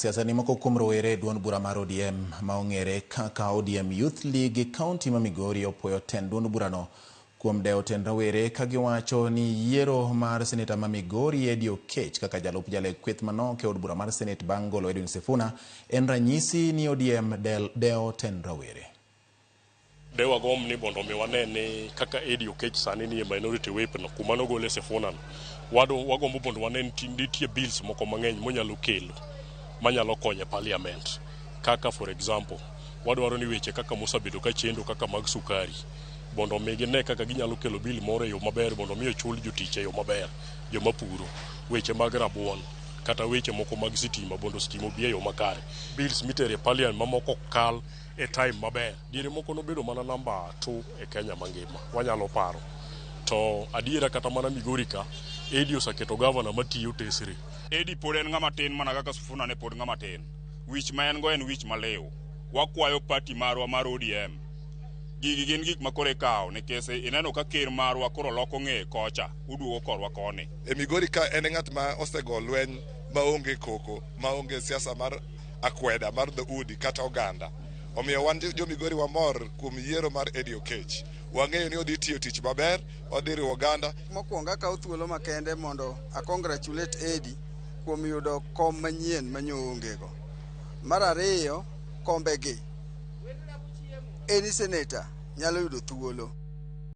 siasa ni moko kuom rowere duond bura mar ODM ma ong'ere kaka ODM Youth League e kaunti ma Migori opwoyo tend duond burano kuom dewo tend rowere ka giwacho ni yiero mar seneta ma Migori Eddie Oketch kaka jalup jaleg kweth manok e od bura mar Senate bang' golo Edwin Sifuna en ranyisi ni ODM dewo tend rowere. Dewa gom ni bondo mi wanene kaka Eddie Oketch sani ni minority whip no kuma no gole Sifuna no wagombo bondo wanene nitie bills moko mang'eny monyalo kelo manyalo konyo parliament, kaka for example wadwaro ni weche kaka mosabedo ka chendo kaka mag sukari bondo mi gine kaka ginyalo kelo bill moro e yo maber bondo mi ochul jotich e yo maber, joma puro, weche mag rabuon kata weche moko mag sitima bondo sitima obi e yo makare, bills mitere parliament mamoko kal e time maber. Diere moko nobedo mana namba 2 e Kenya mangima wanyalo paro, to adiera kata mana Migori ka Eddie osaketo governor matiyo tesre. Eddie pod en ng'ama tin mana kaka Sifuna ne pod ng'ama tin. Wich ma en go en wich malew. Wakwayo party marwa mar ODM. Gigi gin gik makore kawo nikech ineno ka ker marwa koro loko ng'e kocha uduogo korwa koni. E Migori ka en ng'at ma osego lweny maonge koko, maonge siasa mar akweda mar dhoudi kata oganda. Omiyo wan jo Migori wamor kuom yiero mar Eddie Oketch. Wang'eyo ni odhi tiyo tich maber, odhi riwo oganda. Mokwongo akawo thuolo makende mondo a congratulate Eddie kuom yudo kom manyien manyo ongego. Mar ariyo, kombegi eni senator nyalo yudo thuolo.